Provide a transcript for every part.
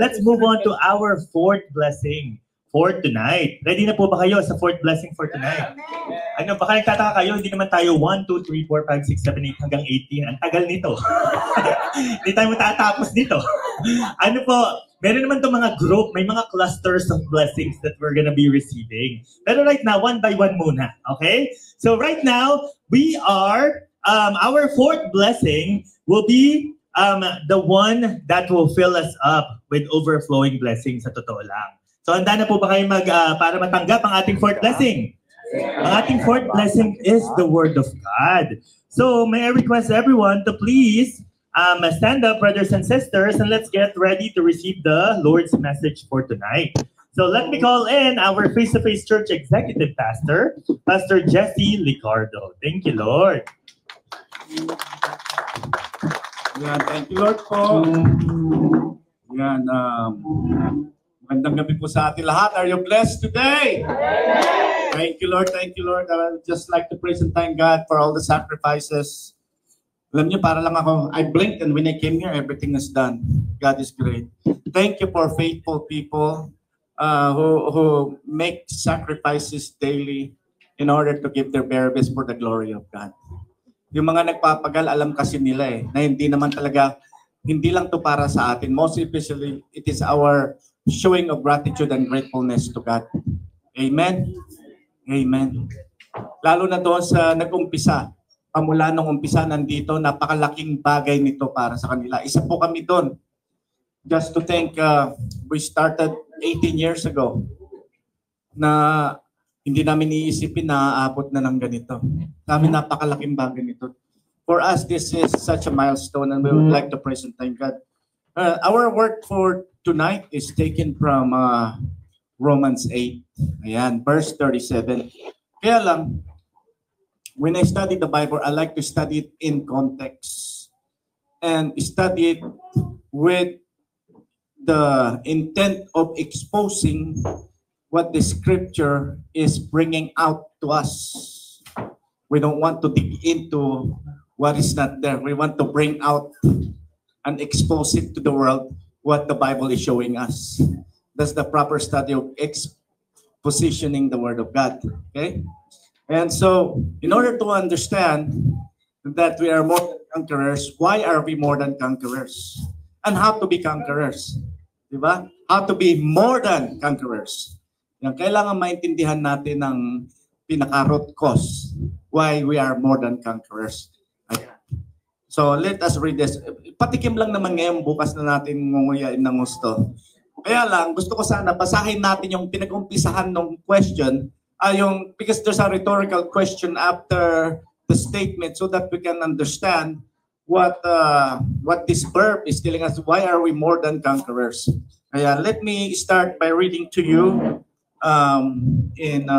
let's move on to our fourth blessing for tonight. Ready na po ba kayo sa fourth blessing for tonight? Ano, baka nagtataka kayo, hindi naman tayo 1, 2, 3, 4, 5, 6, 7, 8 hanggang 18. Ang tagal nito. Hindi tayo matatapos nito. Ano po, meron naman itong mga group, may mga clusters of blessings that we're gonna be receiving. Pero right now, one by one muna, okay? So right now, we are, our fourth blessing will be the one that will fill us up with overflowing blessings sa totoo lang. So handa na po ba kayo para matanggap ang ating fourth blessing? Ang ating fourth blessing is the Word of God. So may I request everyone to please stand up, brothers and sisters, and let's get ready to receive the Lord's message for tonight. So let me call in our Face-to-Face Church Executive Pastor, Pastor Jesse Licardo. Thank you, Lord. Yan, thank you, Lord po. Yan, magandang gabi po sa ating lahat. Are you blessed today? Thank you, Lord. Thank you, Lord. I would just like to praise and thank God for all the sacrifices. Alam niyo, para lang ako, I blinked and when I came here, everything is done. God is great. Thank you for faithful people who make sacrifices daily in order to give their very best for the glory of God. Yung mga nagpapagal, alam kasi nila na hindi naman talaga, hindi lang to para sa atin. Most especially, it is our showing of gratitude and gratefulness to God. Amen? Amen. Lalo na doon sa nag-umpisa, pamula nung umpisa nandito, napakalaking bagay nito para sa kanila. Isa po kami doon. Just to think, we started 18 years ago na hindi namin iisipin na aabot na ng ganito. Kami napakalaking bagay nito. For us, this is such a milestone and we would like to praise and thank God. Our word for tonight is taken from Romans 8. Ayan, verse 37. Kaya lang, when I study the Bible, I like to study it in context and study it with the intent of exposing what the scripture is bringing out to us. We don't want to dig into what is not there. We want to bring out and expose it to the world what the Bible is showing us. That's the proper study of expositioning the Word of God. Okay? And so, in order to understand that we are more than conquerors, why are we more than conquerors? And how to be conquerors? Diba? How to be more than conquerors. Yung kailangan maintindihan natin ng pinaka-root cause why we are more than conquerors. Ayan. So, let us read this. Patikim lang naman ngayon, bukas na natin ngunguyain ng gusto. Kaya lang, gusto ko sana basahin natin yung pinag-umpisahan ng question, because there's a rhetorical question after the statement so that we can understand what this verb is telling us. Why are we more than conquerors? Kaya let me start by reading to you in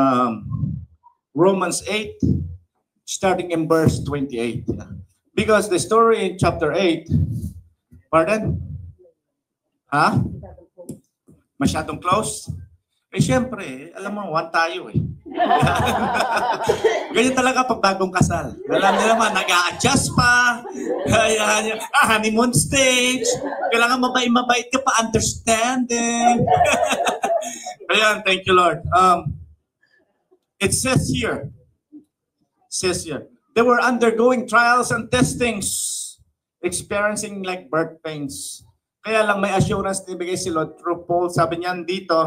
Romans 8, starting in verse 28. Because the story in chapter 8, pardon? Ha? Masyadong close? Siyempre, alam mo, one tayo Ganyan talaga pag bagong kasal. Alam niyo naman, nag-a-adjust pa. Honeymoon stage. Kailangan mabait ka pa, understanding. Ayan, thank you, Lord. It says here, they were undergoing trials and testings, experiencing like birth pains. Kaya lang may assurance na ibigay si Lord through Paul. Sabi niyan dito,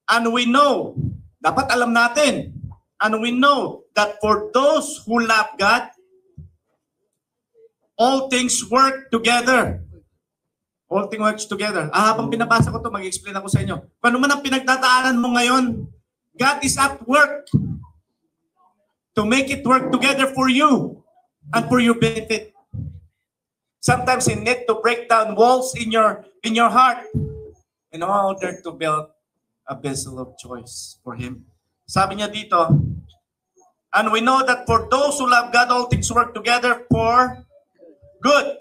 and we know, dapat alam natin, and we know that for those who love God, all things work together. All things work together. Habang pinabasa ko ito, mag-explain ako sa inyo. Kung ano man ang pinagtataanan mo ngayon, God is at work to make it work together for you and for your benefit. Sometimes you need to break down walls in your heart in order to build a vessel of choice for Him. Sabi niya dito, and we know that for those who love God, all things work together for good.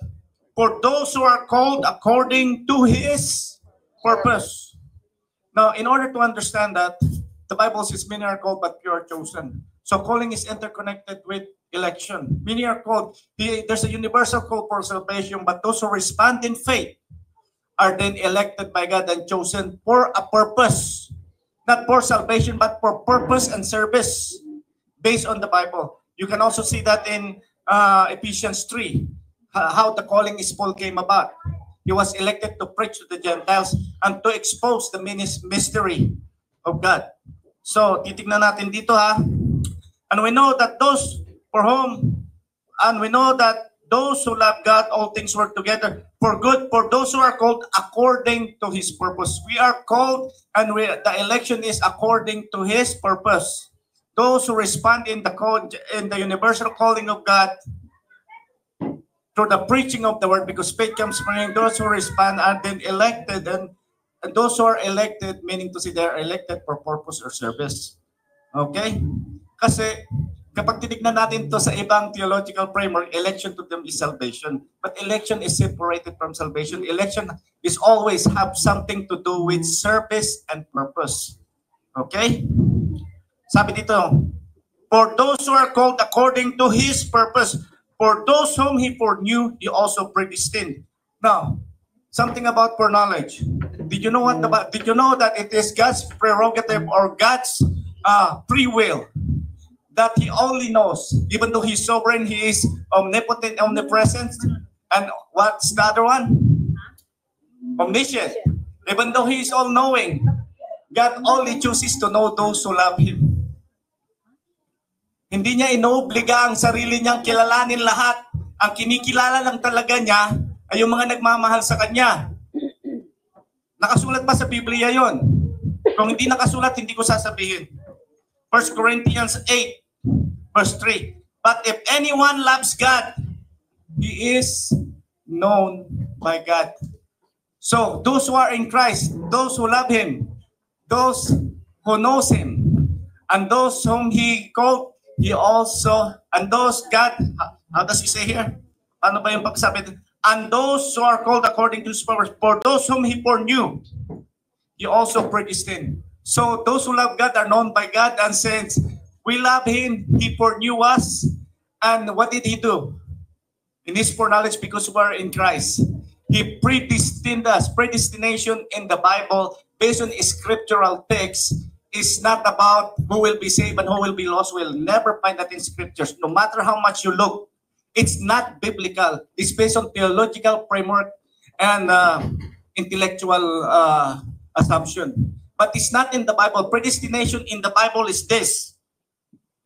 For those who are called according to His purpose. Now, in order to understand that, the Bible says many are called but few are chosen. So calling is interconnected with election. Many are called. There's a universal call for salvation, but those who respond in faith are then elected by God and chosen for a purpose. Not for salvation, but for purpose and service based on the Bible. You can also see that in Ephesians 3, how the calling is Paul came about. He was elected to preach to the Gentiles and to expose the mystery of God. So, titignan natin dito ha. And we know that those for whom, and we know that those who love God, all things work together for good, for those who are called according to His purpose. We are called, and the election is according to His purpose. Those who respond in the universal calling of God through the preaching of the word, because faith comes from Him. Those who respond are then elected, and those who are elected, meaning to say they are elected for purpose or service. Okay? Kasi kapag tinignan natin to sa ibang theological framework, election to them is salvation. But election is separated from salvation. Election is always have something to do with service and purpose. Okay? Sabi dito, for those who are called according to His purpose, for those whom He foreknew, He also predestined. Now, something about foreknowledge. Did you know Did you know that it is God's prerogative or God's free will that He only knows? Even though He's sovereign, He is omnipotent, omnipresent, and what's the other one? Omniscient. Even though He is all-knowing, God only chooses to know those who love Him. Hindi niya inobliga ang sarili niyang kilalanin lahat. Ang kinikilala lang talaga niya ay yung mga nagmamahal sa Kanya. Nakasulat pa sa Biblia yon. Kung hindi nakasulat, hindi ko sasabihin. 1 Corinthians 8, verse 3. But if anyone loves God, he is known by God. So, those who are in Christ, those who love Him, those who knows Him, and those whom He called, He also, and those God, how does He say here? Ano ba yung pagsabi? And those who are called according to His purpose, for those whom He foreknew, He also predestined. So those who love God are known by God, and since we love Him, He foreknew us. And what did He do? In His foreknowledge, because we are in Christ, He predestined us. Predestination in the Bible, based on scriptural text, is not about who will be saved and who will be lost. We'll never find that in scriptures. No matter how much you look, it's not biblical. It's based on theological framework and intellectual assumption. But it's not in the Bible. Predestination in the Bible is this.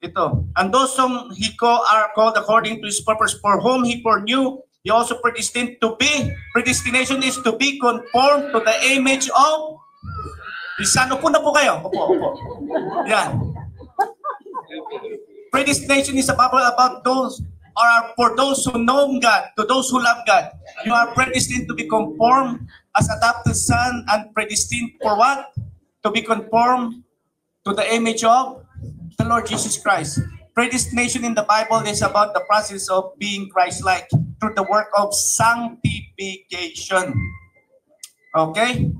Ito. And those whom He are called according to His purpose, for whom He foreknew, He also predestined to be. Predestination is to be conformed to the image of His Son. Upo na po kayo. Upo. Yan. Predestination is about those, or for those who know God, to those who love God. You are predestined to be conformed as adopted son, and predestined for what? To be conformed to the image of the Lord Jesus Christ. Predestination in the Bible is about the process of being Christ-like through the work of sanctification. Okay?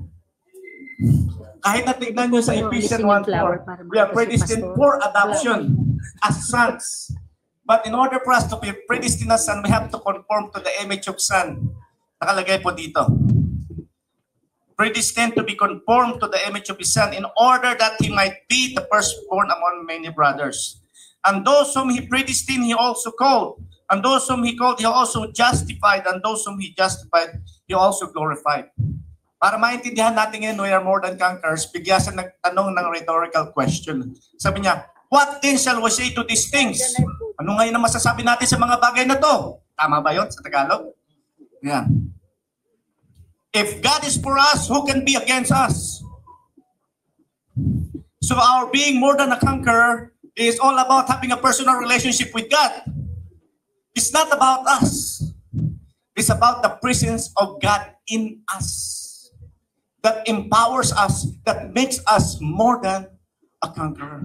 Kahit natignan nyo sa Ephesians 1:4, we are predestined for adoption as sons. But in order for us to be predestined as sons, we have to conform to the image of Son. Nakalagay po dito. Predestined to be conformed to the image of His Son in order that He might be the firstborn among many brothers. And those whom He predestined, He also called. And those whom He called, He also justified. And those whom He justified, He also glorified. Para maintindihan natin ngayon, we are more than conquerors, bigla siya nagtanong ng rhetorical question. Sabi niya, what then shall we say to these things? Ano ngayon ang masasabi natin sa mga bagay na to? Tama ba yun sa Tagalog? Yan. If God is for us, who can be against us? So our being more than a conqueror is all about having a personal relationship with God. It's not about us. It's about the presence of God in us. That empowers us, that makes us more than a conqueror.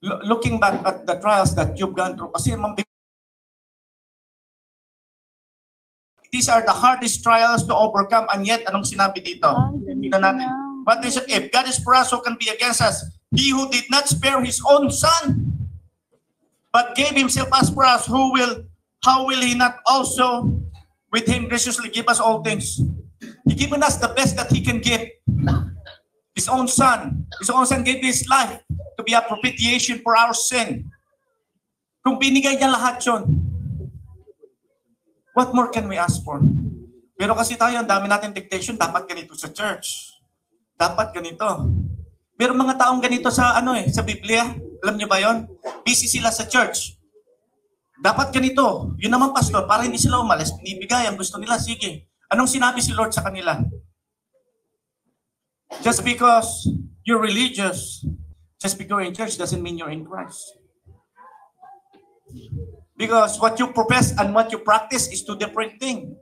Looking back at the trials that you've gone through, kasi these are the hardest trials to overcome, and yet, anong sinabi dito? Tingnan natin. But if God is for us, who can be against us? He who did not spare His own Son, but gave Himself as for us, how will He not also with Him graciously give us all things? He given us the best that He can give. His own Son. His own Son gave His life to be a propitiation for our sin. Kung binigay niya lahat yun, what more can we ask for? Pero kasi tayo, ang dami natin dictation, dapat ganito sa church. Dapat ganito. Pero mga taong ganito sa sa Biblia, alam niyo ba yon? Busy sila sa church. Dapat ganito. Yun naman, pastor, para hindi sila umalis, binibigay ang gusto nila, sige. Anong sinabi si Lord sa kanila? Just because you're religious, just because you're in church doesn't mean you're in Christ. Because what you profess and what you practice is two different things.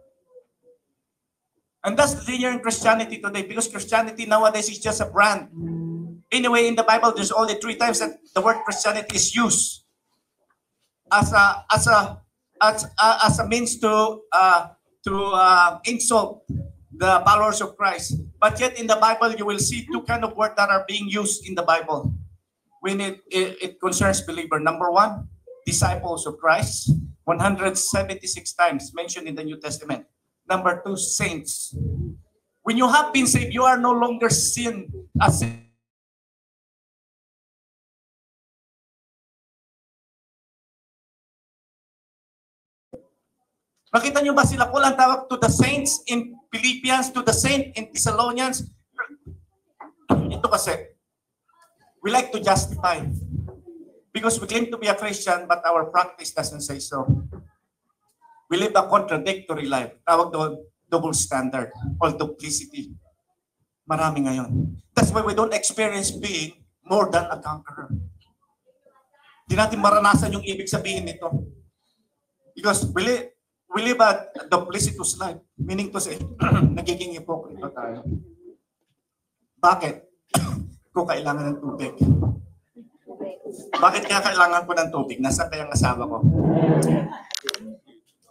And that's the danger in Christianity today, because Christianity nowadays is just a brand. Anyway, in the Bible, there's only 3 times that the word Christianity is used as a means to insult the followers of Christ. But yet in the Bible, you will see 2 kind of words that are being used in the Bible when it concerns believer. Number 1, disciples of Christ, 176 times mentioned in the New Testament. Number 2, saints. When you have been saved, you are no longer sin. Nakita nyo ba sila Paul ang tawag to the saints in Philippians, to the saint in Thessalonians? Ito kasi, we like to justify. Because we claim to be a Christian, but our practice doesn't say so. We live a contradictory life. Tawag doon, double standard or duplicity. Marami ngayon. That's why we don't experience being more than a conqueror. Hindi natin maranasan yung ibig sabihin nito. Because we live a duplicitous life. Meaning to say, nagiging hipokrito tayo. Bakit? Kung kailangan ng tubig. Bakit kaya kailangan ko ng tubig? Nasa kaya ang asawa ko?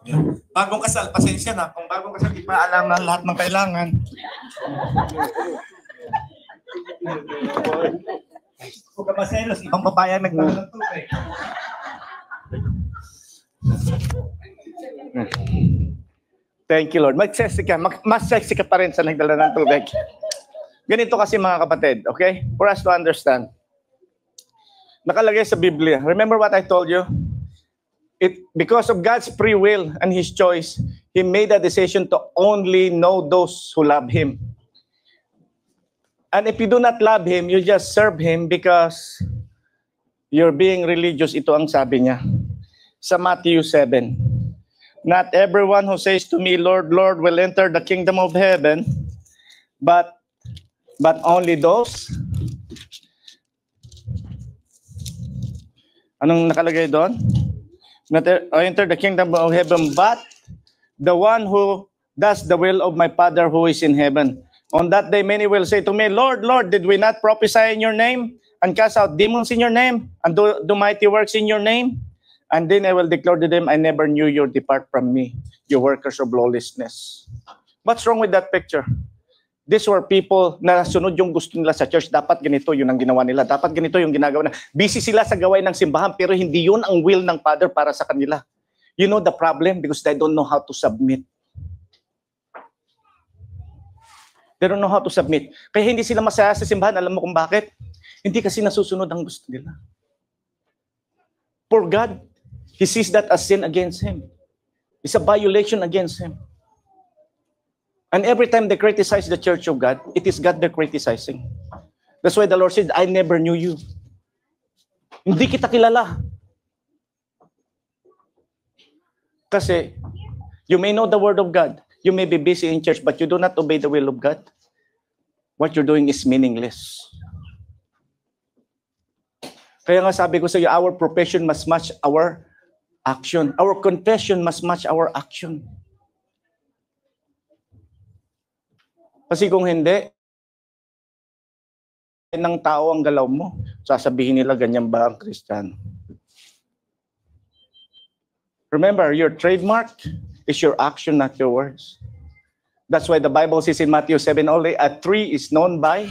Yeah. Bagong kasal, pasensya na. Kung bagong kasal, di pa alam na lahat ng kailangan. Kung kapaselos, Ang babae nagdala ng tubig. Thank you, Lord. Mas sexy ka pa rin sa nagdala ng tubig. Ganito kasi mga kapatid, okay? For us to understand. Nakalagay sa Biblia. Remember what I told you? Because of God's free will and His choice, He made a decision to only know those who love Him. And if you do not love Him, you just serve Him because you're being religious. Ito ang sabi niya sa Matthew 7. Not everyone who says to me, Lord, Lord, will enter the kingdom of heaven, but only those. Anong nakalagay doon? Not enter the kingdom of heaven, but the one who does the will of my Father who is in heaven. On that day, many will say to me, Lord, Lord, did we not prophesy in your name, and cast out demons in your name, and do mighty works in your name? And then I will declare to them, I never knew you, depart from me, you workers of lawlessness. What's wrong with that picture? These were people na sunod yung gusto nila sa church. Dapat ganito yun ang ginawa nila. Dapat ganito yung ginagawa na. Busy sila sa gawain ng simbahan, pero hindi yun ang will ng Father para sa kanila. You know the problem? Because they don't know how to submit. They don't know how to submit. Kaya hindi sila masaya sa simbahan. Alam mo kung bakit? Hindi kasi nasusunod ang gusto nila. For God, He sees that as sin against Him. It's a violation against Him. And every time they criticize the church of God, it is God they're criticizing. That's why the Lord said, I never knew you. Hindi kita kilala. Kasi, you may know the word of God. You may be busy in church, but you do not obey the will of God. What you're doing is meaningless. Kaya nga sabi ko sa iyo, our profession must match our action. Our confession must match our action. Kasi kung hindi, ng tao ang galaw mo, sasabihin nila ganyan ba ang Kristiyano? Remember, your trademark is your action, not your words. That's why the Bible says in Matthew 7, only a tree is known by,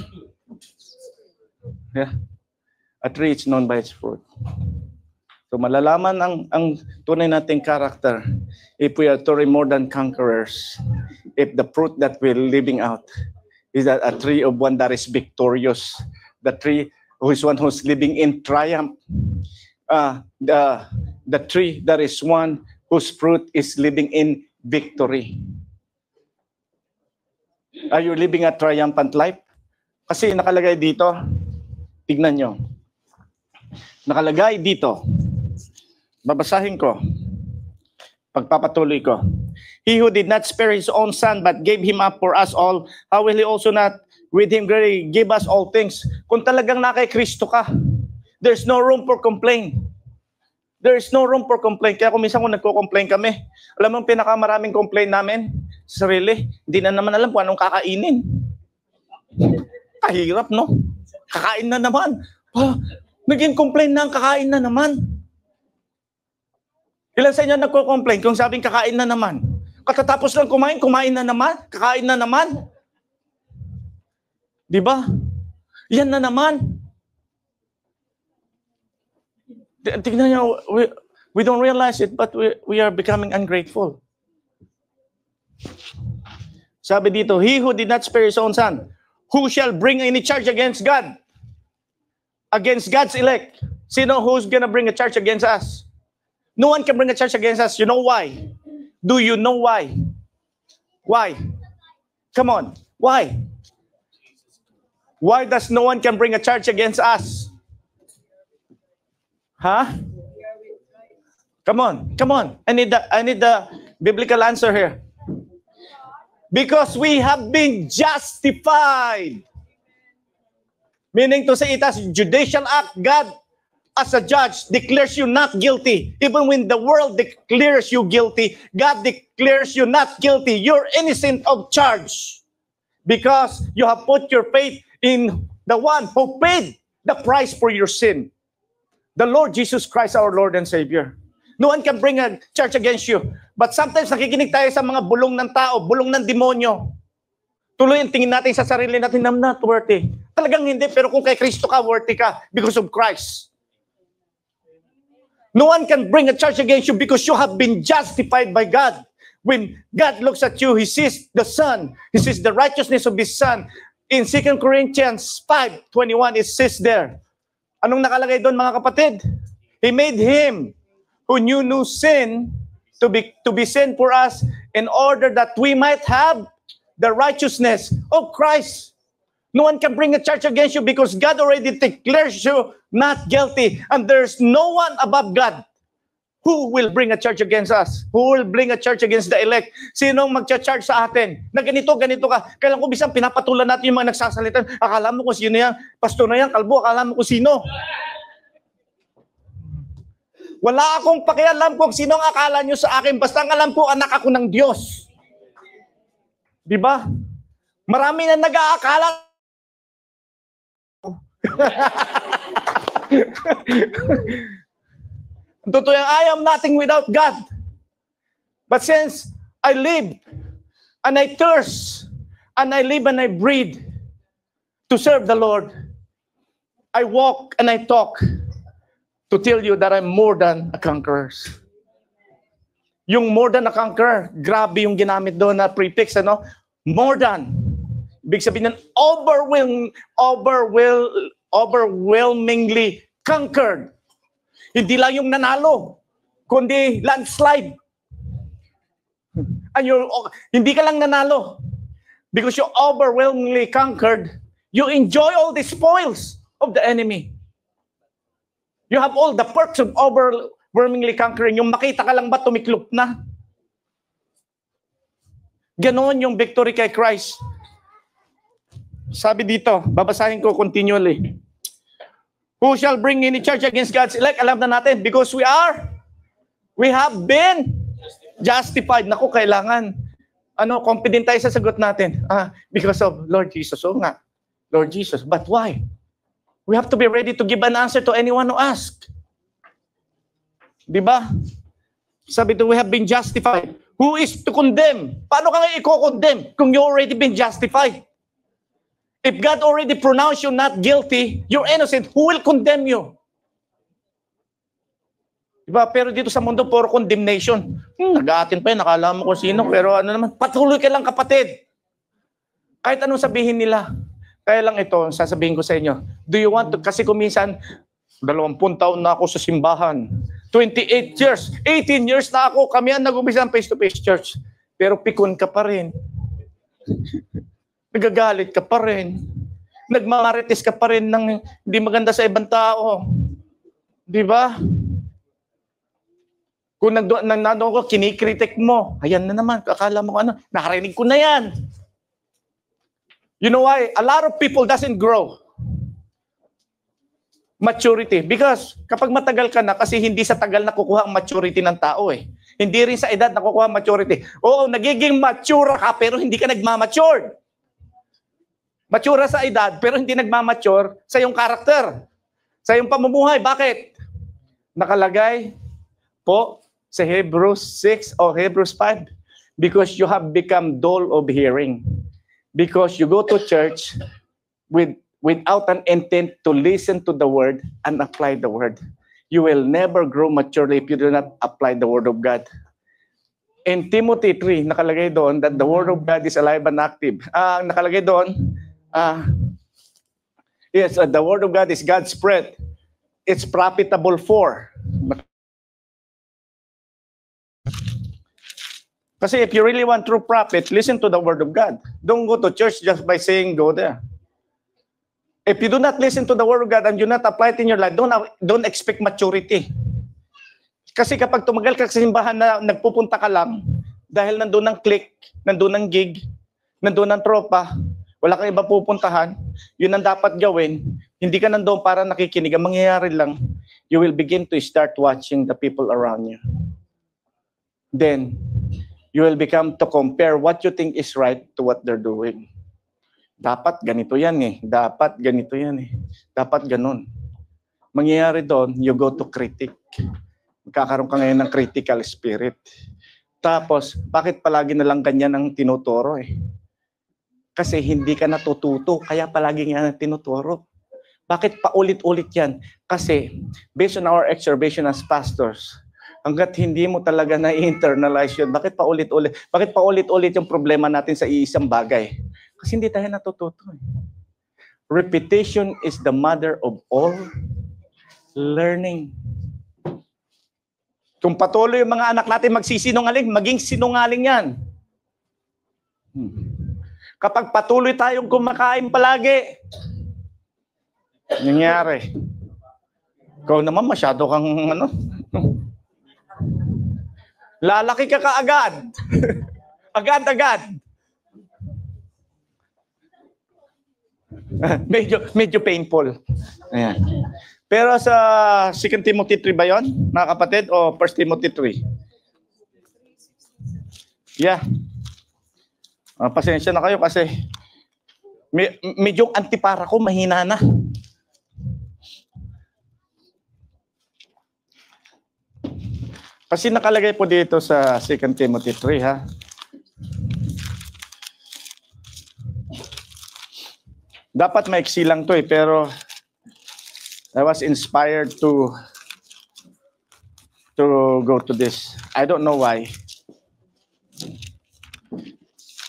a tree is known by its fruit. So malalaman ang tunay nating character if we are truly more than conquerors. If the fruit that we're living out is that a tree of one that is victorious, the tree who is one who's living in triumph, the tree that is one whose fruit is living in victory. Are you living a triumphant life? Kasi nakalagay dito, tignan nyo. Nakalagay dito, babasahin ko, pagpapatuloy ko. He who did not spare his own son but gave him up for us all, how will he also not with him greatly give us all things? Kung talagang na kay Kristo ka, there's no room for complaint. There is no room for complaint. Kaya kung minsan kung nagko-complain kami, alam mo ang pinakamaraming complaint namin? Sarili, hindi na naman alam kung anong kakainin. Kahirap, no? Kakain na naman. Naging complaint na ang kakain na naman. Ilan sa inyo nagko-complain kung sabing kakain na naman? Katatapos lang kumain na naman? Kakain na naman? Di ba? Yan na naman. Tignan nyo, we don't realize it, but we are becoming ungrateful. Sabi dito, he who did not spare his own son, who shall bring any charge against God? Against God's elect. Sino who's gonna bring a charge against us? No one can bring a charge against us. You know why? Do you know why? Why? Come on. Why? Why does no one can bring a charge against us? Huh? Come on. Come on. I need the biblical answer here. Because we have been justified. Meaning to say it as judicial act, God as a judge declares you not guilty. Even when the world declares you guilty, God declares you not guilty. You're innocent of charge. Because you have put your faith in the one who paid the price for your sin. The Lord Jesus Christ, our Lord and Savior. No one can bring a charge against you. But sometimes nakikinig tayo sa mga bulong ng tao, bulong ng demonyo. Tuloy ang tingin natin sa sarili natin, I'm not worthy. Talagang hindi, pero kung kay Kristo ka, worthy ka because of Christ. No one can bring a charge against you because you have been justified by God. When God looks at you, He sees the Son. He sees the righteousness of His Son. In 2 Corinthians 5:21, it says there, anong nakalagay doon mga kapatid? He made Him who knew no sin to be sin for us in order that we might have the righteousness of Christ. No one can bring a charge against you because God already declares you not guilty. And there's no one above God who will bring a charge against us. Who will bring a charge against the elect? Sinong magcha-charge sa atin? Na ganito ka. Kailan ko bisang pinapatulan natin yung mga nagsasalitan. Akala mo kung sino yan? Pastor na yan, kalbo. Akala mo kung sino? Wala akong pakialam kung sino ang akala nyo sa akin. Basta ang alam ko, anak ako ng Diyos. Diba? Marami na nag-aakala. Totoo yan, I am nothing without God. But since I live and I thirst and I live and I breathe to serve the Lord, I walk and I talk to tell you that I'm more than a conqueror. Yung more than a conqueror, grabe yung ginamit doon na prefix, ano? More than. Ibig sabihin ng overwhelmingly conquered. Hindi lang yung nanalo, kundi landslide. And hindi ka lang nanalo. Because you're overwhelmingly conquered, you enjoy all the spoils of the enemy. You have all the perks of overwhelmingly conquering. Yung makita ka lang ba, tumiklop na. Ganon yung victory kay Christ. Sabi dito, babasahin ko continually. Who shall bring any charge against God's elect? Alam na natin, because we have been justified. Naku, kailangan, confident tayo sa sagot natin. Because of Lord Jesus. Oo nga, Lord Jesus. But why? We have to be ready to give an answer to anyone who asks. Diba? Sabi ito, we have been justified. Who is to condemn? Paano ka nga i-condemn kung you already been justified? If God already pronounced you not guilty, you're innocent, who will condemn you? Diba? Pero dito sa mundo, puro condemnation. Nag-aatin pa yun, nakala mo kung sino. Pero ano naman, patuloy ka lang kapatid. Kahit anong sabihin nila. Kaya lang ito, sasabihin ko sa inyo, do you want to, kasi kuminsan, 20 taon na ako sa simbahan. 28 years, 18 years na ako, kami ang nag-umpisa ng face-to-face church. Pero pikon ka pa rin. Nagagalit ka pa rin. Nagmamarites ka pa rin ng hindi maganda sa ibang tao. Di ba? Kung nandun ko, kinikritik mo. Ayan na naman, akala mo ano, nakarinig ko na yan. You know why? A lot of people doesn't grow. Maturity. Because kapag matagal ka na, kasi hindi sa tagal nakukuha ang maturity ng tao eh. Hindi rin sa edad nakukuha ang maturity. Oo, nagiging mature ka, pero hindi ka nagmamature. Mature sa edad, pero hindi nagmamature sa iyong karakter. Sa iyong pamumuhay. Bakit? Nakalagay po sa Hebrews 6 o Hebrews 5, because you have become dull of hearing. Because you go to church without an intent to listen to the word and apply the word. You will never grow maturely if you do not apply the word of God. In Timothy 3, nakalagay doon that the word of God is alive and active. Nakalagay doon, yes, the word of God is God's breath. It's profitable for. Kasi if you really want true profit, listen to the word of God. Don't go to church just by saying go there. If you do not listen to the word of God and you not apply it in your life, don't expect maturity. Kasi kapag tumagal ka sa simbahan na nagpupunta ka lang, dahil nandun ng clique, nandun ng gig, nandun ng tropa, wala kang iba pupuntahan, yun ang dapat gawin, hindi ka nandun para nakikinig, ang mangyayari lang, you will begin to start watching the people around you. Then, you will become to compare what you think is right to what they're doing. Dapat ganito yan eh. Dapat ganito yan eh. Dapat ganun. Mangyayari doon, you go to critic. Magkakaroon ka ngayon ng critical spirit. Tapos, bakit palagi na lang ganyan ang tinuturo eh? Kasi hindi ka natututo, kaya palagi nga tinuturo. Bakit paulit-ulit yan? Kasi, based on our observation as pastors, hanggat hindi mo talaga na-internalize yun, bakit paulit-ulit? Bakit paulit-ulit yung problema natin sa iisang bagay? Kasi hindi tayo natututo. Repetition is the mother of all learning. Kung patuloy yung mga anak natin magsisinungaling, maging sinungaling yan. Kapag patuloy tayong kumakain palagi, nangyari. Ikaw naman masyado kang ano, lalaki ka kaagad. Agad-agad. medyo painful. Ayan. Pero sa 2 Timothy 3 ba yun, mga kapatid? O 1 Timothy 3? Yeah. Pasensya na kayo kasi medyo antipara ko, mahina na. Kasi nakalagay po dito sa 2 Timothy 3, ha? Dapat maiksi lang to eh, pero I was inspired to go to this. I don't know why.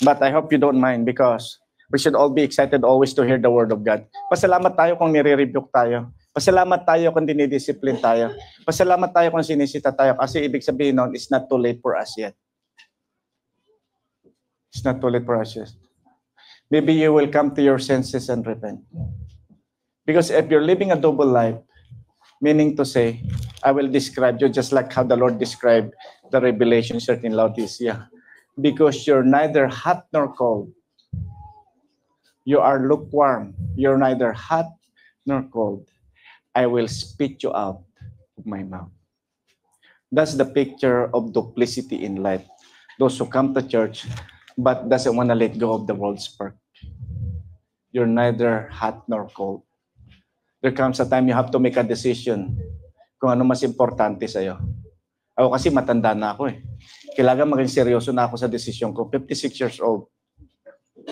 But I hope you don't mind because we should all be excited always to hear the word of God. Pasalamat tayo kung nire-rebuke tayo. Pasalamat tayo kung dinidiscipline tayo. Pasalamat tayo kung sinisita tayo kasi ibig sabihin nun, it's not too late for us yet. It's not too late for us yet. Maybe you will come to your senses and repent. Because if you're living a double life, meaning to say, I will describe you just like how the Lord described the revelation in Laodicea. Because you're neither hot nor cold. You are lukewarm. You're neither hot nor cold. I will spit you out of my mouth. That's the picture of duplicity in life. Those who come to church but doesn't want to let go of the world's perk. You're neither hot nor cold. There comes a time you have to make a decision kung ano mas importante sa'yo. Ako kasi matanda na ako eh. Kailangan maging seryoso na ako sa desisyon ko. 56 years old.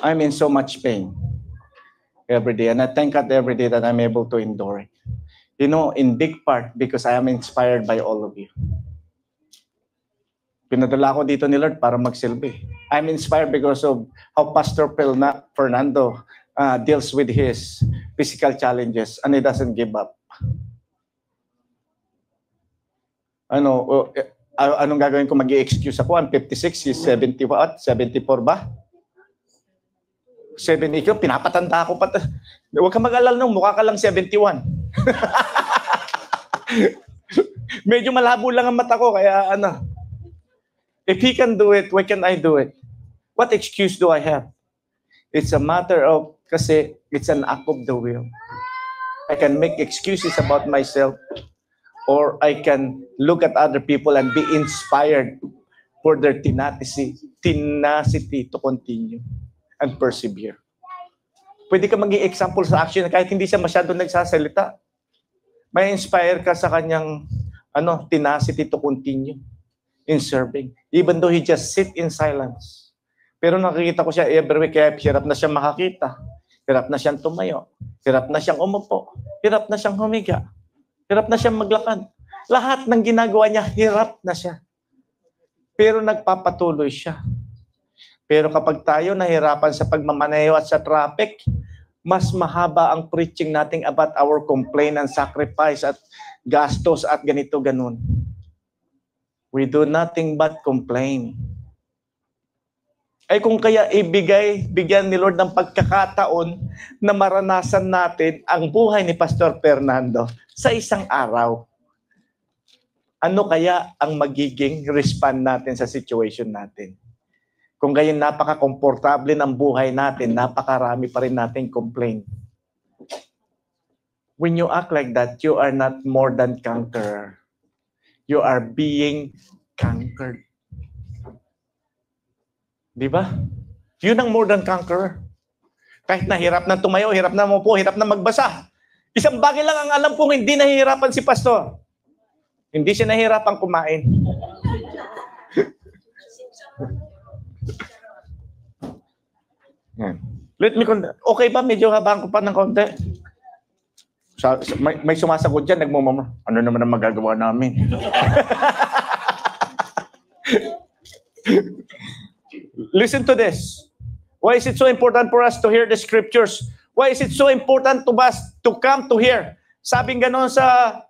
I'm in so much pain every day. And I thank God every day that I'm able to endure it. You know, in big part, because I am inspired by all of you. Pinadala ko dito ni Lord para magsilbi. I'm inspired because of how Pastor Fernando deals with his physical challenges and he doesn't give up. Anong gagawin ko? Mag-i-excuse ako. I'm 56, he's 70 what? 74 ba? 70 ko, pinapatanda ako pa. Huwag ka mag-alala nung mukha ka lang 71. Medyo malabo lang ang mata ko, kaya if he can do it, why can I do it? What excuse do I have? It's a matter of, kasi it's an act of the will. I can make excuses about myself, or I can look at other people and be inspired for their tenacity to continue and persevere. Pwede ka maging example sa action kahit hindi siya masyado nagsasalita. May inspire ka sa kanyang tenacity to continue in serving. Even though he just sit in silence. Pero nakikita ko siya every week, kaya hirap na siyang makakita. Hirap na siyang tumayo. Hirap na siyang umupo. Hirap na siyang humiga. Hirap na siyang maglakad. Lahat ng ginagawa niya, hirap na siya. Pero nagpapatuloy siya. Pero kapag tayo nahirapan sa pagmamaneho at sa traffic, mas mahaba ang preaching natin about our complaint and sacrifice at gastos at ganito ganun. We do nothing but complain. Ay kung kaya bigyan ni Lord ng pagkakataon na maranasan natin ang buhay ni Pastor Fernando sa isang araw. Ano kaya ang magiging respond natin sa situation natin? Kung gayon napaka-komportable ng buhay natin, napakarami pa rin nating complaint. When you act like that, you are not more than conqueror. You are being conquered. Di ba? Yun ang more than conqueror. Kahit nahirap na tumayo, hirap na umupo, hirap na magbasa. Isang bagay lang ang alam kong hindi nahihirapan si Pastor. Hindi siya nahihirapan kumain. Let me okay ba? Medyo habang ko pa ng konti. May sumasagot dyan, nagmumama. Ano naman ang magagawa namin? Listen to this. Why is it so important for us to hear the scriptures? Why is it so important to us to come to hear? Sabing ganon sa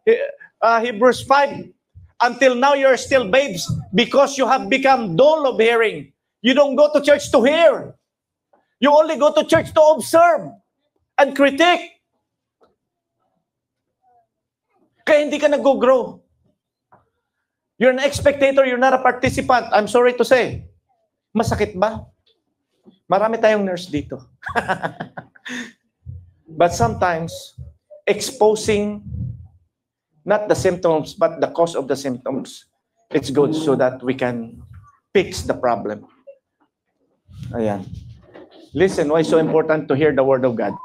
Hebrews 5, until now you're still babes because you have become dull of hearing. You don't go to church to hear. You only go to church to observe and critique. Kaya hindi ka nag-grow. You're an spectator, you're not a participant. I'm sorry to say. Masakit ba? Marami tayong nurse dito. But sometimes, exposing not the symptoms, but the cause of the symptoms, it's good so that we can fix the problem. Ayan. Listen, why it's so important to hear the word of God?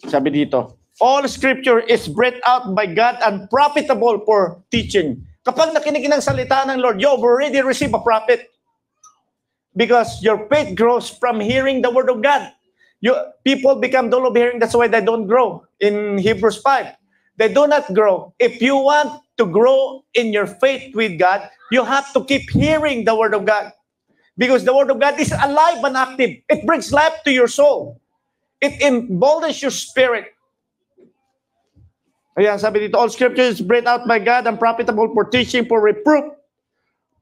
Sabi dito, all scripture is breathed out by God and profitable for teaching. Kapag nakinig ng salita ng Lord, you've already received a profit. Because your faith grows from hearing the word of God. People become dull of hearing, that's why they don't grow. In Hebrews 5, they do not grow. If you want to grow in your faith with God, you have to keep hearing the word of God. Because the word of God is alive and active. It brings life to your soul. It emboldens your spirit. Ayan, sabi dito, all scripture is breathed out by God and profitable for teaching, for reproof,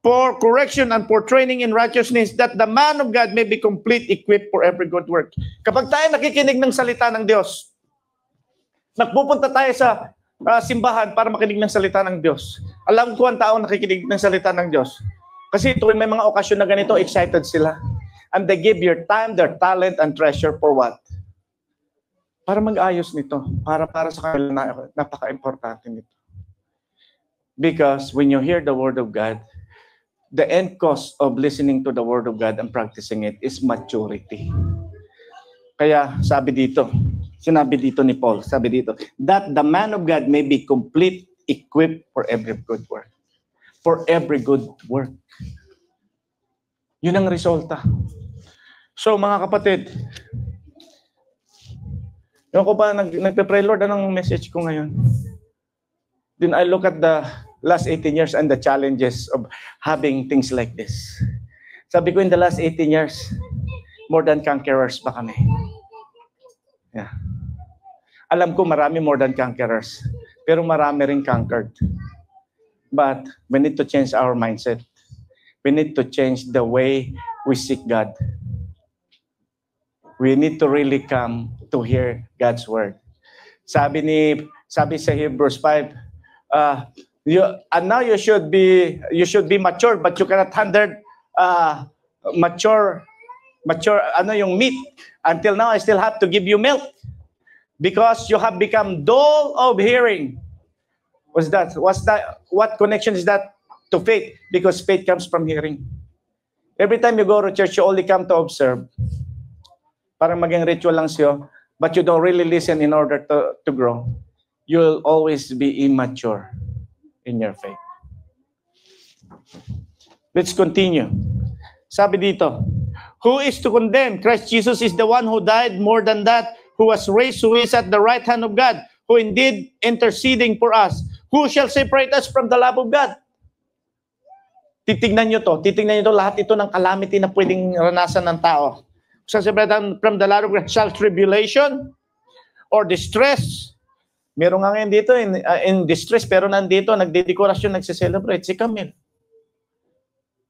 for correction, and for training in righteousness, that the man of God may be complete, equipped for every good work. Kapag tayo nakikinig ng salita ng Diyos, nagpupunta tayo sa simbahan para makinig ng salita ng Diyos. Alam ko ang tao nakikinig ng salita ng Diyos. Kasi tuwing may mga okasyon na ganito, excited sila. And they give your time, their talent, and treasure for what? Para mag-ayos nito. Para sa kanila, napaka-importante nito. Because when you hear the Word of God, the end cost of listening to the Word of God and practicing it is maturity. Kaya sinabi dito ni Paul, sabi dito, that the man of God may be complete, equipped for every good work. For every good work. Yun ang resulta. So mga kapatid, yung ko pa nagpe-pray, Lord, anong message ko ngayon? Then I look at the last 18 years and the challenges of having things like this. Sabi ko, in the last 18 years, more than conquerors pa kami. Yeah. Alam ko marami more than conquerors, pero marami rin conquered. But we need to change our mindset. We need to change the way we seek God. We need to really come to hear God's word. Sabi sa Hebrews 5, and now you should be mature, but you cannot handle mature yung meat. Until now, I still have to give you milk because you have become dull of hearing. What connection is that to faith? Because faith comes from hearing. Every time you go to church, you only come to observe. Parang maging ritual lang siyo, but you don't really listen in order to grow. You'll always be immature in your faith. Let's continue. Sabi dito, who is to condemn? Christ Jesus is the one who died, more than that, who was raised, who is at the right hand of God, who indeed interceding for us. Who shall separate us from the love of God? Titignan nyo to, lahat ito ng calamity na pwedeng ranasan ng tao. Shall separate us from the love of God? Shall tribulation or distress? Meron nga ngayon dito in distress, pero nandito, nagdedekorasyon, nagse-celebrate si Camille.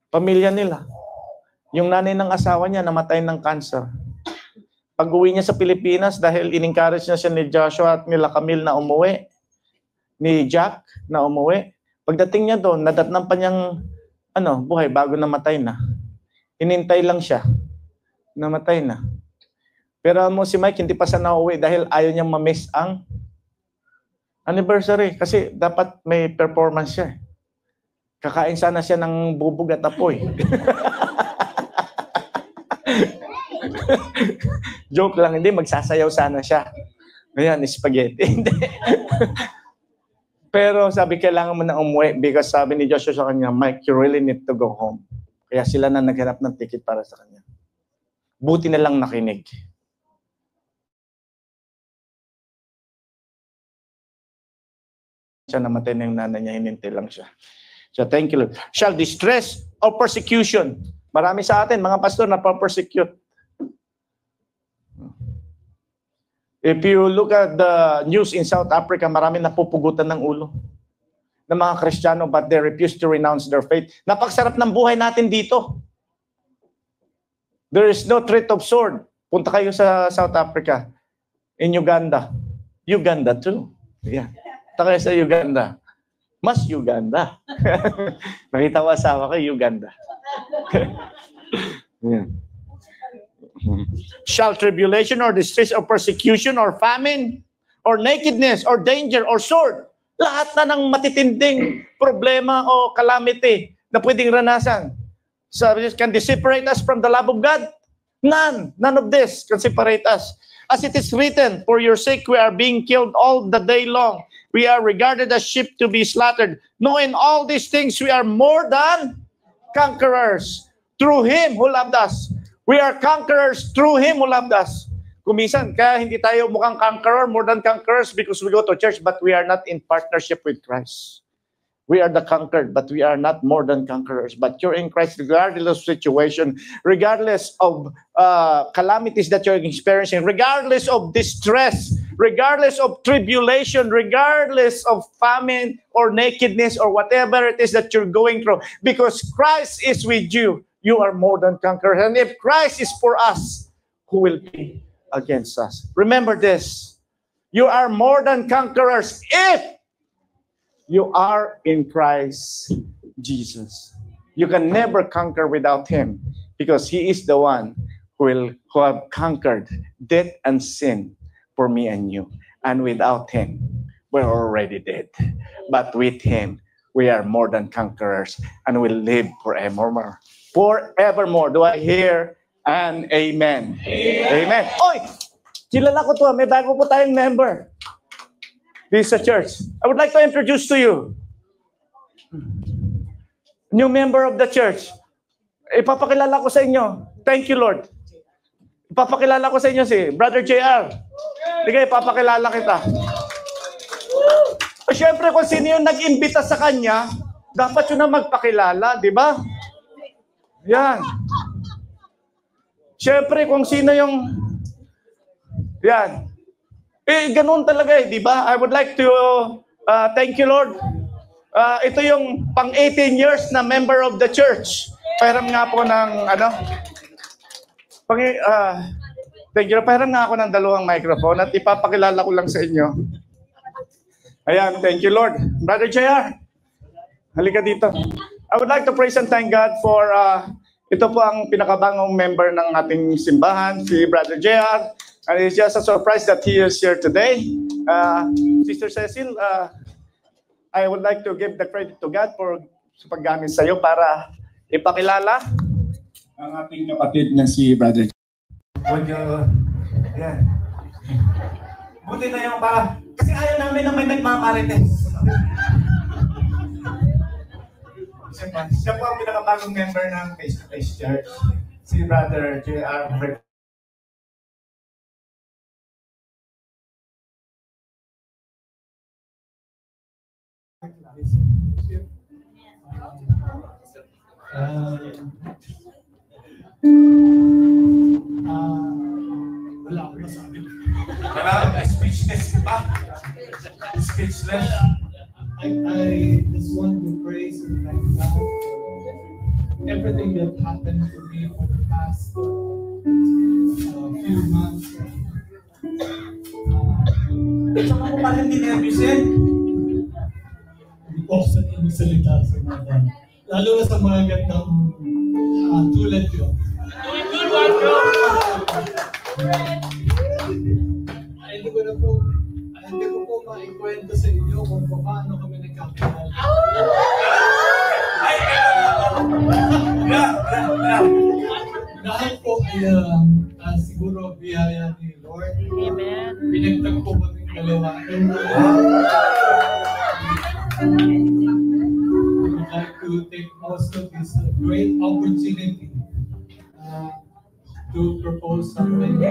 Pamilya nila. Yung nanay ng asawa niya namatay ng cancer. Pag-uwi niya sa Pilipinas, dahil in-encourage na siya ni Joshua at nila Camille na umuwi, ni Jack na umuwi. Pagdating niya doon, nadatnan pa niyang buhay bago namatay na. Inintay lang siya. Namatay na. Pero si Mike, hindi pa siya nauwi dahil ayaw niyang ma-miss ang anniversary. Kasi dapat may performance siya. Kakain sana siya ng bubog at apoy. Joke lang, hindi. Magsasayaw sana siya. Ayan, spaghetti. Hindi. Pero sabi, kailangan mo na umuwi because sabi ni Joshua sa kanya, Mike, you really need to go home. Kaya sila na naghanap ng ticket para sa kanya. Buti na lang nakinig. Siya namatay na yung nanay niya, hinintay lang siya. So thank you, Lord. Shall distress or persecution? Marami sa atin, mga pastor, na pa-persecute. If you look at the news in South Africa, marami napupugutan ng ulo ng mga Kristiyano, but they refuse to renounce their faith. Napaksarap ng buhay natin dito. There is no threat of sword. Punta kayo sa South Africa. In Uganda. Uganda too. Yeah. Punta kayo sa Uganda. Mas Uganda. Nakita ko asawa ko, Uganda. Yeah. Shall tribulation or distress or persecution or famine or nakedness or danger or sword? Lahat na ng matitinding problema o calamity na pwedeng ranasan. So, can they separate us from the love of God? None. None of this can separate us. As it is written, for your sake we are being killed all the day long. We are regarded as sheep to be slaughtered. No, in all these things we are more than conquerors through Him who loved us. We are conquerors through Him who loved us. Kuminsan, kaya hindi tayo mukhang conqueror, more than conquerors because we go to church but we are not in partnership with Christ. We are the conquered, but we are not more than conquerors. But you're in Christ regardless of situation, regardless of calamities that you're experiencing, regardless of distress, regardless of tribulation, regardless of famine or nakedness or whatever it is that you're going through. Because Christ is with you, you are more than conquerors. And if Christ is for us, who will be against us? Remember this. You are more than conquerors if you are in Christ Jesus. You can never conquer without Him because He is the one who have conquered death and sin for me and you. And without Him, we're already dead. But with Him, we are more than conquerors and will live forevermore. Forevermore. Do I hear an amen? Amen. Amen. Oy! Kilala ko to. May bago po tayong member. This is a church. I would like to introduce to you new member of the church. Ipapakilala ko sa inyo. Thank you, Lord. Ipapakilala ko sa inyo si Brother JR. Sige, ipapakilala kita. syempre kung sino yung nag-imbita sa kanya, dapat yun na magpakilala, di ba? Yan. Syempre kung sino yung... Yan. Ganun talaga di ba? I would like to thank you, Lord. Ito yung pang 18 years na member of the church. Pahiram nga po ng, thank you. Pahiram nga ako ng 2 microphone at ipapakilala ko lang sa inyo. Ayan, thank you, Lord. Brother JR, halika dito. I would like to praise and thank God for, ito po ang pinakabagong member ng ating simbahan, si Brother JR. And it's just a surprise that he is here today. Sister Cecil, I would like to give the credit to God for sa paggamit sa iyo para ipakilala Ang ating kapatid na si Brother. Yeah. Buti na yung kasi ayaw namin na may nagmamarites. Siya po ang pinakabagong member ng Face to Face Church, si Brother JR. Wala akong masabi. Speechless pa. Speechless. I just want to praise and thank God for everything that happened to me for the past few months. Saka ko parang hindi nervous eh. Hindi po ako sa salita sa mga lalo na sa mga gandang tulad ko. Hindi ko po maikwento sa inyo kung paano kami nagkakilala. Dahil po ay siguro biyaya ni Lord. Amen. Pinagtagpo kami dalawa. I would like to take also this great opportunity to propose something.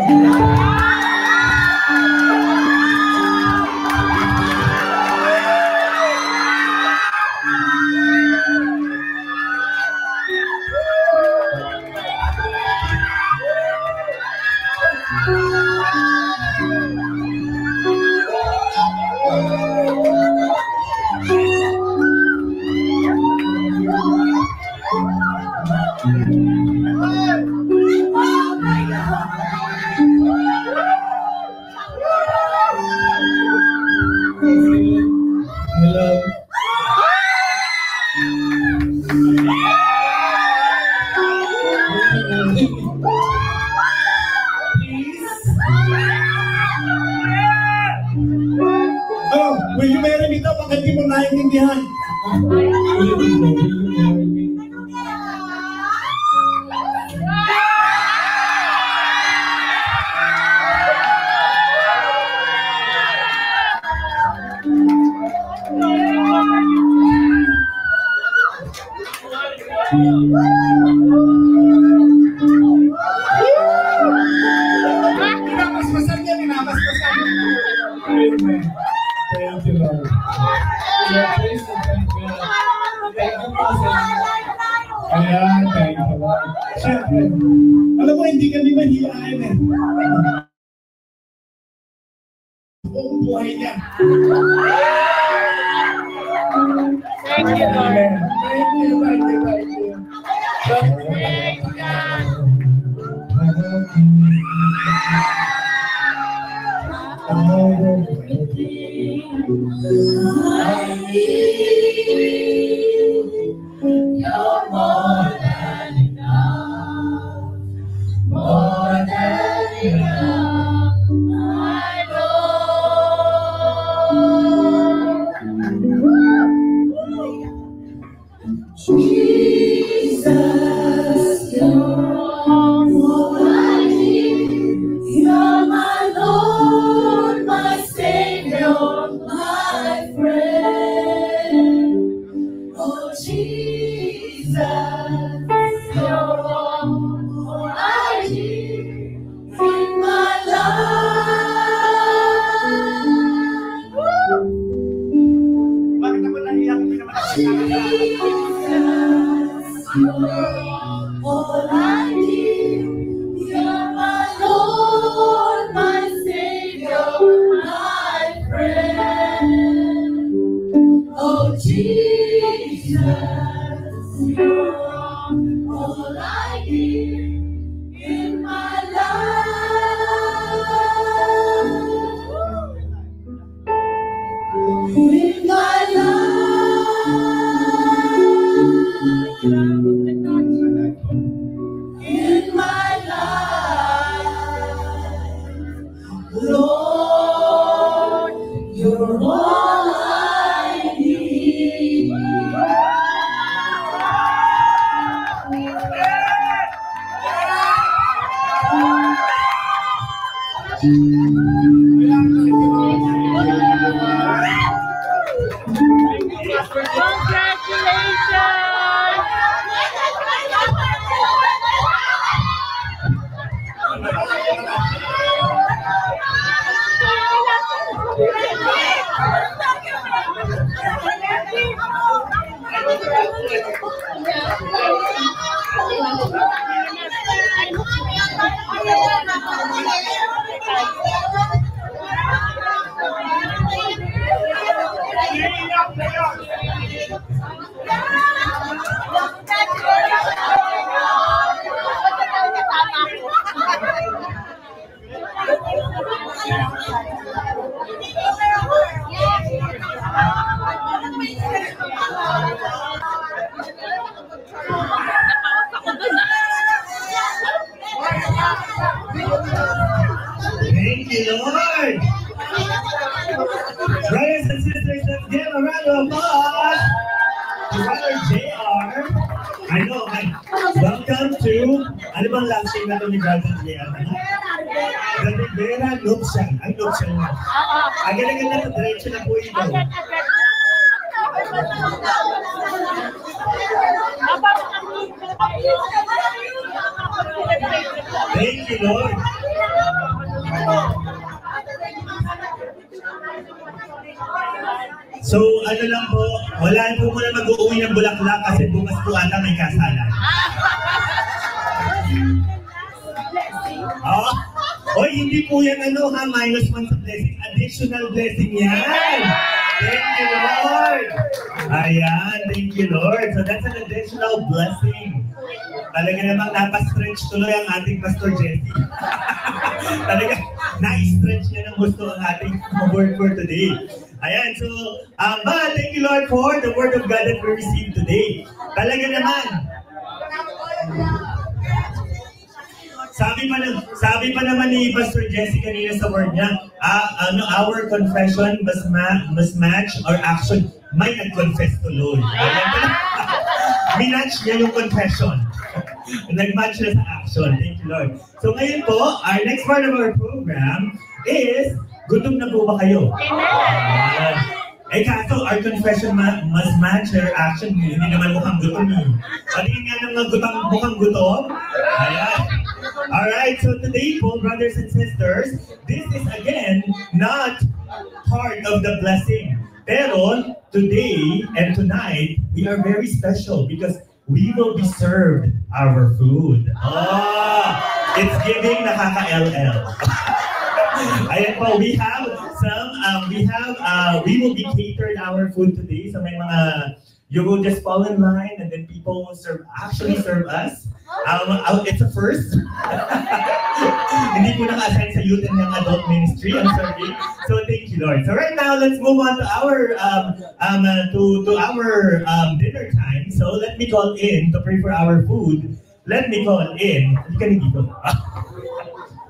Will you marry me daw? Bakit di mo naiintindihan? Pinapaspasan niya, pinapaspasan niya. Amen. Thank you, Lord. Praise and thank God. Thank you po sa inyo. Ayan, thank you, Lord. Siyempre, alam mo, hindi kami mahihain eh. Buong buhay niya. Thank you, Lord. Thank you, thank you, thank you. You're more than enough, more than enough, my Lord. Jesus, you're all I need. You're my Lord, my Savior, my friend. Oh, Jesus, you're all I need in my life. all I need. You're my Lord, my Savior, my friend. Oh Jesus, you're all I need in my life. In my life. In my life. Lord, you're all I need. Thank you, Lord. Brothers and sisters, let's give a round of applause to Brother JR. I know, welcome to, ano bang last name na ito ni Brother JR? The Rivera Nuptial. Ay, Nuptial na. Agad-agad na, diretso na po ito. Thank you, Lord. So, ano lang po, wala po muna mag-uuwi ng bulaklak kasi bukas po ata may kasalan. Oh, oy, hindi po yan ano ha, minus one sa blessing. Additional blessing yan. Thank you, Lord. Ayan, thank you, Lord. So that's an additional blessing. Talaga namang napastretch tuloy ang ating Pastor Jesse. Talaga, na-stretch niya ng gusto ang ating word for today. Ayan, so, but thank you, Lord, for the word of God that we received today. Talaga naman, sabi pa naman ni Pastor Jesse kanina sa word niya, our confession must match our action. May nag-confess tuloy. Minatch niya yung confession. Nag-match na sa action. Thank you, Lord. So ngayon po, our next part of our program is, gutom na po ba kayo? Amen! Eh kaso, our confession must match our action. Hindi naman mukhang gutom eh. Patingin nga ng mukhang gutom. Ayan. Alright, so today po, brothers and sisters, this is again not part of the blessing. Pero today and tonight, we are very special because we will be served our food. It's giving nakaka-LL. Ayan po, we will be catered our food today. So may mga, you will just fall in line and then people will actually serve us. It's a first. Hindi po naka-assign sa youth and young adult ministry. I'm sorry. So thank you, Lord. So right now, let's move on to our dinner time. So let me call in to pray for our food. Let me call in. Hindi ka na dito.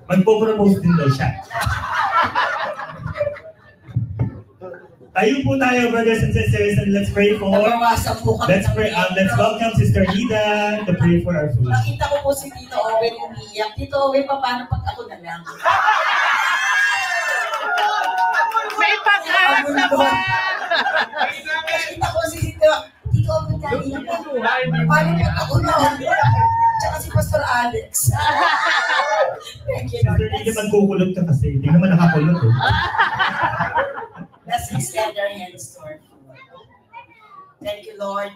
Magpo-propose din daw siya. Tayo po tayo, brothers and sisters, and let's pray for. Let's welcome Sister Ida to pray for our food. Nakita ko po si Tito Owen umiiyak. Tito Owen, paano pag ako na lang? May pag-asa pa! Nakita ko si Tito Owen kanina po. Paano pag ako na lang? Tsaka si Pastor Alex. Thank you, Lord. Sister Ida, magkukulot ka kasi. Hindi naman nakakulot. Let's extend our hands to our food. Thank you, Lord,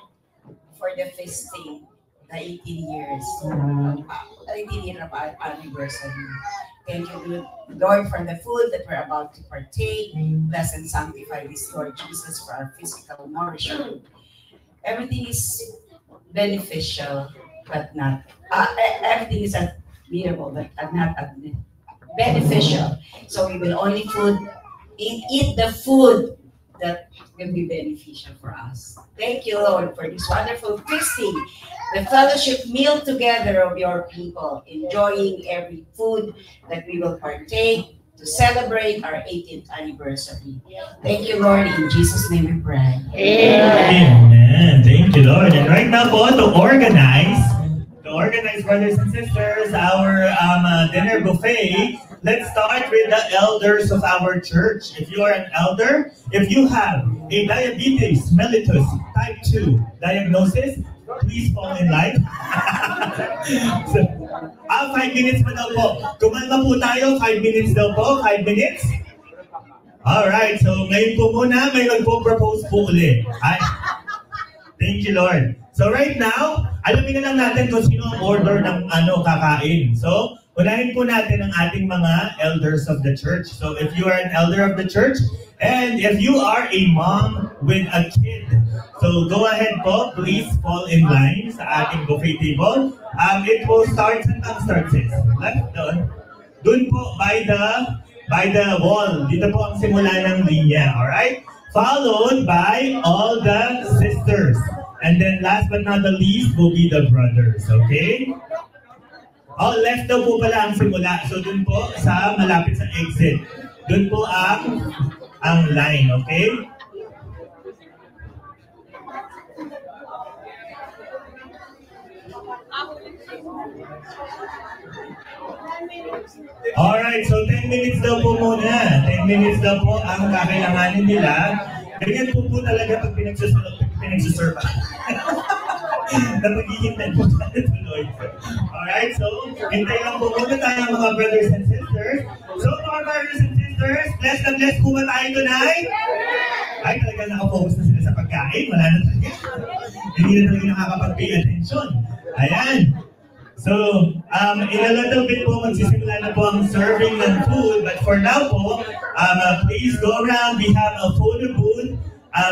for the feasting, the 18 years, 18 year anniversary. Thank you, Lord, for the food that we're about to partake. Bless and sanctify this, Lord Jesus, for our physical nourishment. Everything is beneficial, but not, everything is admirable, but not beneficial. So we will only eat the food that will be beneficial for us. Thank you, Lord, for this wonderful feasting, the fellowship meal together of your people, enjoying every food that we will partake to celebrate our 18th anniversary. Thank you, Lord. In Jesus' name we pray. Amen. Thank you, Lord. And right now po, to organize, brothers and sisters, our dinner buffet, let's start with the elders of our church. If you are an elder, if you have a diabetes mellitus type 2 diagnosis, please fall in line. 5 minutes pa daw po. Kumalma po tayo, 5 minutes daw po, 5 minutes. Alright, so ngayon po muna, may nagpo-propose po ulit. Thank you, Lord. So right now, alamin na lang natin kung sino ang order ng kakain. So, unahin po natin ang ating mga elders of the church. So if you are an elder of the church, and if you are a mom with a kid, so go ahead po, please fall in line sa ating buffet table. It will start, saan start sis? Left doon. Doon po by the wall. Dito po ang simula ng linya, alright? Followed by all the sisters. And then last but not the least will be the brothers, okay? Oh, left daw po pala ang simula. So dun po sa malapit sa exit. Dun po ang line, okay? Alright, so 10 minutes daw po muna. 10 minutes daw po ang kakailanganin nila. Ganyan po talaga pag pinagsuserve. Na maghihintay po tayo tuloy. Alright, so hintay lang po muna tayo mga brothers and sisters. So mga brothers and sisters, bless na bless po ba tayo tonight? Ay, talaga nakafocus na sila sa pagkain. Wala na talaga. Hindi na talaga nakakapag-pay attention. Ayan. So, in a little bit po, magsisimula na po ang serving ng food. But for now po, please go around. We have a photo booth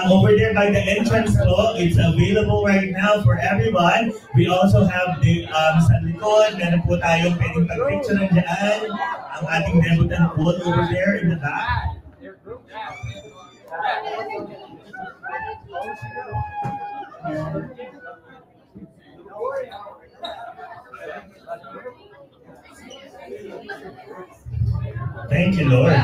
over there by the entrance po. It's available right now for everyone. We also have the sa likod, meron po tayong pwedeng pag-picture nandiyan. Ang ating debutant pool over there in the back. Thank you, Lord.